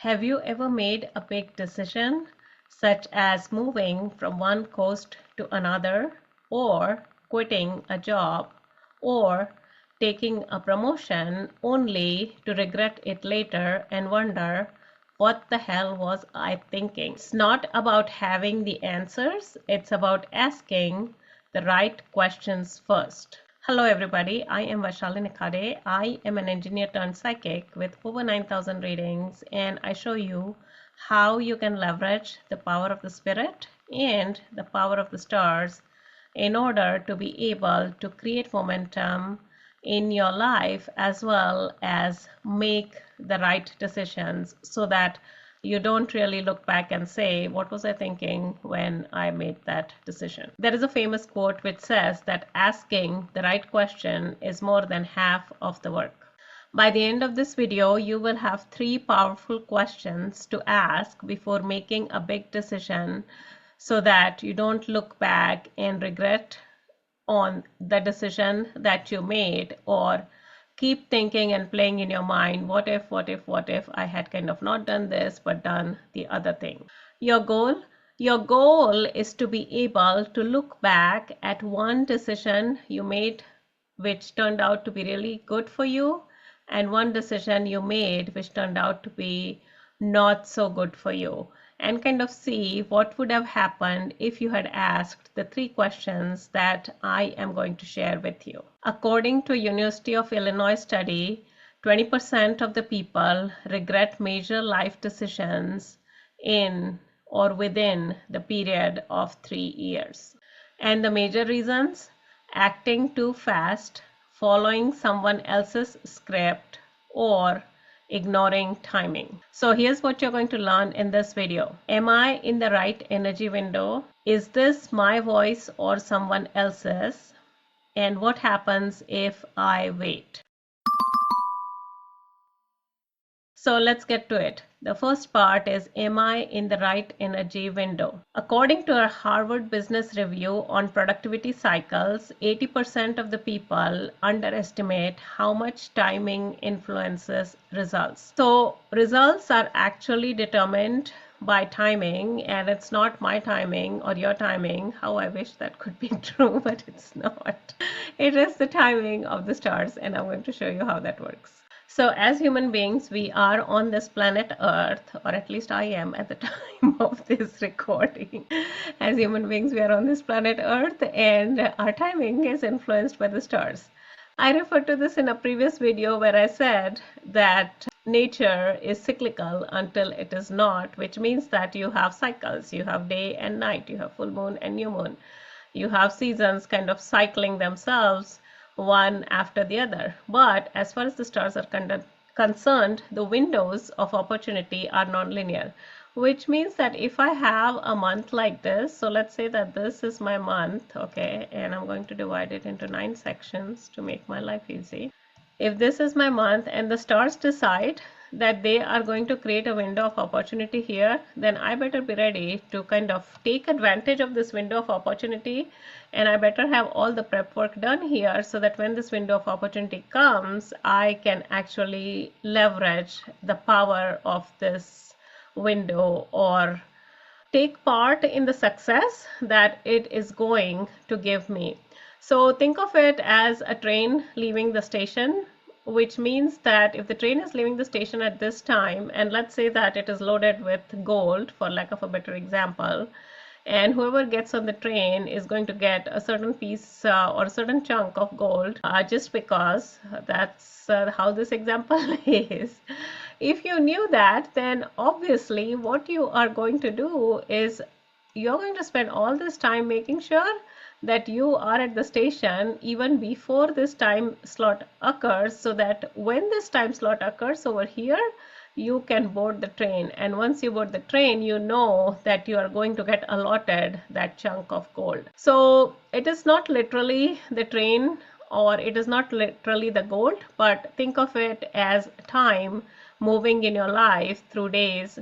Have you ever made a big decision, such as moving from one coast to another, or quitting a job, or taking a promotion only to regret it later and wonder, what the hell was I thinking? It's not about having the answers, it's about asking the right questions first. Hello everybody, I am Vaishali Nikade. I am an engineer turned psychic with over 9,000 readings, and I show you how you can leverage the power of the spirit and the power of the stars in order to be able to create momentum in your life as well as make the right decisions so that you don't really look back and say, what was I thinking when I made that decision? There is a famous quote which says that asking the right question is more than half of the work. By the end of this video, you will have 3 powerful questions to ask before making a big decision so that you don't look back and regret on the decision that you made, or keep thinking and playing in your mind, what if I had kind of not done this but done the other thing. Your goal is to be able to look back at one decision you made which turned out to be really good for you, and one decision you made which turned out to be not so good for you, and kind of see what would have happened if you had asked the 3 questions that I am going to share with you. According to University of Illinois study, 20% of the people regret major life decisions in or within the period of 3 years. And the major reasons: acting too fast, following someone else's script, or ignoring timing. So here's what you're going to learn in this video. Am I in the right energy window? Is this my voice or someone else's? And what happens if I wait? So let's get to it. The first part is, am I in the right energy window? According to a Harvard Business Review on productivity cycles, 80% of the people underestimate how much timing influences results. So results are actually determined by timing, and it's not my timing or your timing. How I wish that could be true, but it's not. It is the timing of the stars, and I'm going to show you how that works. So as human beings, we are on this planet Earth, or at least I am at the time of this recording. As human beings, we are on this planet Earth, and our timing is influenced by the stars. I referred to this in a previous video where I said that nature is cyclical until it is not, which means that you have cycles. You have day and night, you have full moon and new moon. You have seasons kind of cycling themselves one after the other. But as far as the stars are concerned, the windows of opportunity are non-linear, which means that if I have a month like this, so let's say that this is my month, okay, and I'm going to divide it into 9 sections to make my life easy. If this is my month and the stars decide that they are going to create a window of opportunity here, then I better be ready to kind of take advantage of this window of opportunity, and I better have all the prep work done here so that when this window of opportunity comes, I can actually leverage the power of this window or take part in the success that it is going to give me. So think of it as a train leaving the station, which means that if the train is leaving the station at this time, and let's say that it is loaded with gold, for lack of a better example, and whoever gets on the train is going to get a certain piece or a certain chunk of gold just because that's how this example is. If you knew that, then obviously what you are going to do is you're going to spend all this time making sure that you are at the station even before this time slot occurs, so that when this time slot occurs over here, you can board the train. And once you board the train, you know that you are going to get allotted that chunk of gold. So it is not literally the train, or it is not literally the gold, but think of it as time moving in your life through days,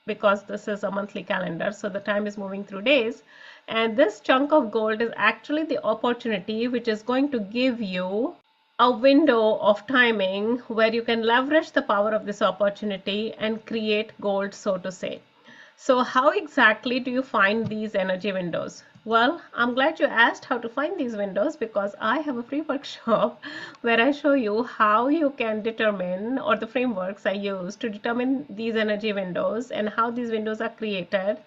because this is a monthly calendar, so the time is moving through days, and this chunk of gold is actually the opportunity which is going to give you a window of timing where you can leverage the power of this opportunity and create gold, so to say. So how exactly do you find these energy windows? Well, I'm glad you asked how to find these windows, because I have a free workshop where I show you how you can determine, or the frameworks I use to determine these energy windows and how these windows are created,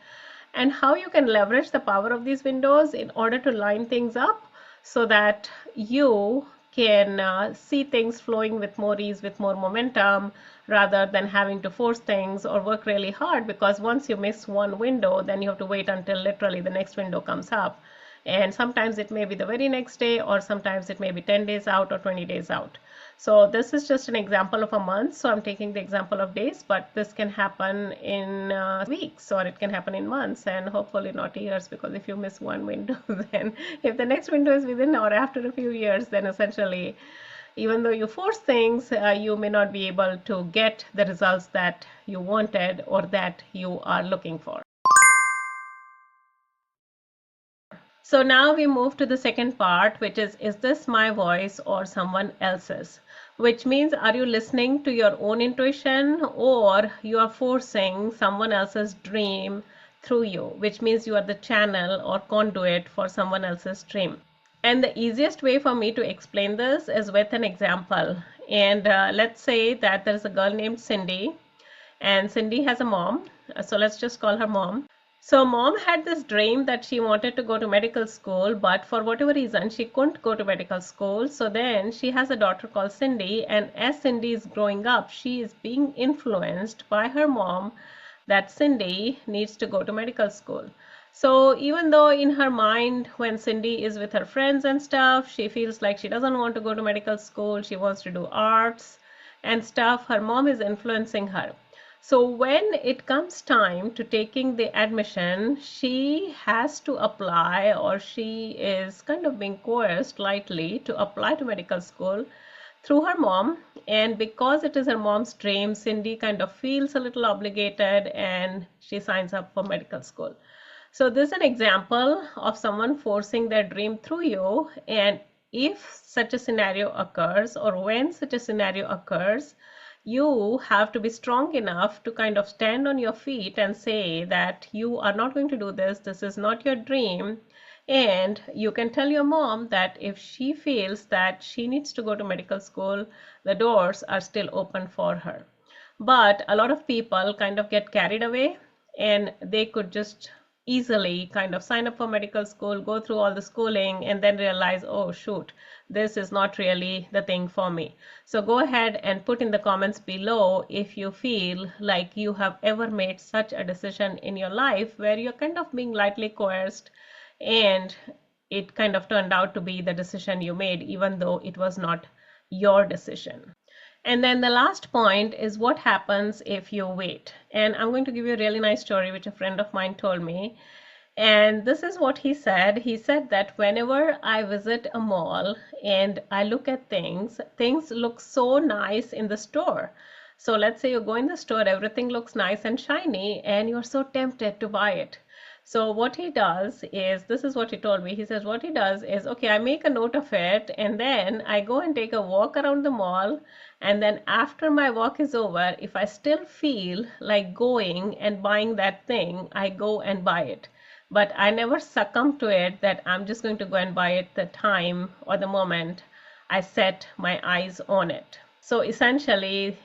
and how you can leverage the power of these windows in order to line things up so that you can see things flowing with more ease, with more momentum, rather than having to force things or work really hard, because once you miss one window, then you have to wait until literally the next window comes up. And sometimes it may be the very next day, or sometimes it may be 10 days out or 20 days out. So this is just an example of a month. So I'm taking the example of days, but this can happen in weeks, or it can happen in months, and hopefully not years, because if you miss one window, then if the next window is within or after a few years, then essentially, even though you force things, you may not be able to get the results that you wanted or that you are looking for. So now we move to the second part, which is this my voice or someone else's? Which means, are you listening to your own intuition, or you are forcing someone else's dream through you, which means you are the channel or conduit for someone else's dream. And the easiest way for me to explain this is with an example. And let's say that there's a girl named Cindy, and Cindy has a mom. So let's just call her mom. So mom had this dream that she wanted to go to medical school, but for whatever reason, she couldn't go to medical school. So then she has a daughter called Cindy, and as Cindy is growing up, she is being influenced by her mom that Cindy needs to go to medical school. So even though in her mind, when Cindy is with her friends and stuff, she feels like she doesn't want to go to medical school, she wants to do arts and stuff, her mom is influencing her. So when it comes time to taking the admission, she has to apply, or she is kind of being coerced lightly to apply to medical school through her mom. And because it is her mom's dream, Cindy kind of feels a little obligated and she signs up for medical school. So this is an example of someone forcing their dream through you. And if such a scenario occurs, or when such a scenario occurs, you have to be strong enough to kind of stand on your feet and say that you are not going to do this. This is not your dream. And you can tell your mom that if she feels that she needs to go to medical school, the doors are still open for her. But a lot of people kind of get carried away, and they could just easily kind of sign up for medical school, go through all the schooling, and then realize, oh shoot, this is not really the thing for me. So go ahead and put in the comments below if you feel like you have ever made such a decision in your life where you're kind of being lightly coerced, and it kind of turned out to be the decision you made, even though it was not your decision. And then the last point is what happens if you wait. And I'm going to give you a really nice story which a friend of mine told me. And this is what he said. He said that whenever I visit a mall and I look at things, things look so nice in the store. So let's say you go in the store, everything looks nice and shiny, and you're so tempted to buy it. So what he does is, this is what he told me. He says what he does is, okay, I make a note of it, and then I go and take a walk around the mall. And then after my walk is over, if I still feel like going and buying that thing, I go and buy it. But I never succumb to it that I'm just going to go and buy it the time or the moment I set my eyes on it. So essentially,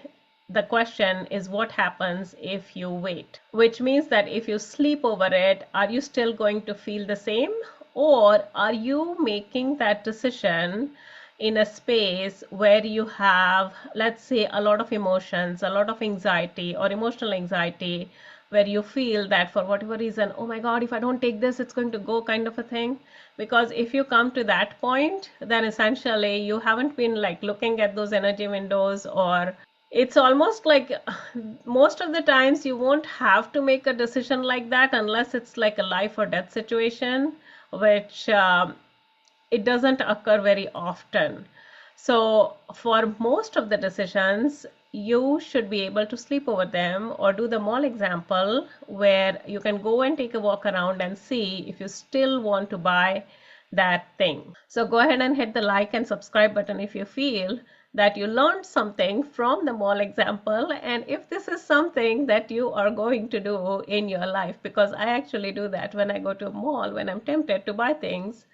the question is what happens if you wait, which means that if you sleep over it, are you still going to feel the same, or are you making that decision in a space where you have, let's say, a lot of emotions, a lot of anxiety or emotional anxiety, where you feel that for whatever reason, oh my God, if I don't take this, it's going to go, kind of a thing. Because if you come to that point, then essentially you haven't been like looking at those energy windows, or it's almost like most of the times you won't have to make a decision like that unless it's like a life or death situation, which it doesn't occur very often. So for most of the decisions, you should be able to sleep over them, or do the mall example where you can go and take a walk around and see if you still want to buy that thing. So go ahead and hit the like and subscribe button if you feel that you learned something from the mall example, and if this is something that you are going to do in your life, because I actually do that when I go to a mall. When I'm tempted to buy things,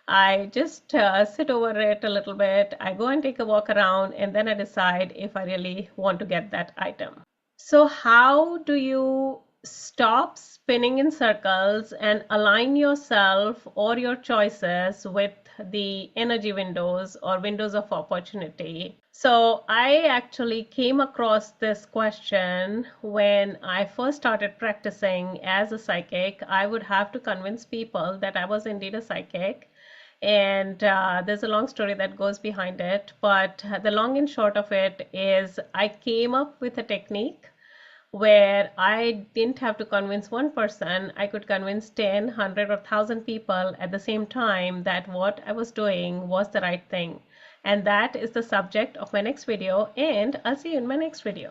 I just sit over it a little bit, I go and take a walk around, and then I decide if I really want to get that item. So how do you stop spinning in circles and align yourself or your choices with the energy windows or windows of opportunity? So I actually came across this question when I first started practicing as a psychic. I would have to convince people that I was indeed a psychic. And there's a long story that goes behind it. But the long and short of it is I came up with a technique where I didn't have to convince one person. I could convince 10, 100, or 1,000 people at the same time that what I was doing was the right thing. And that is the subject of my next video, and I'll see you in my next video.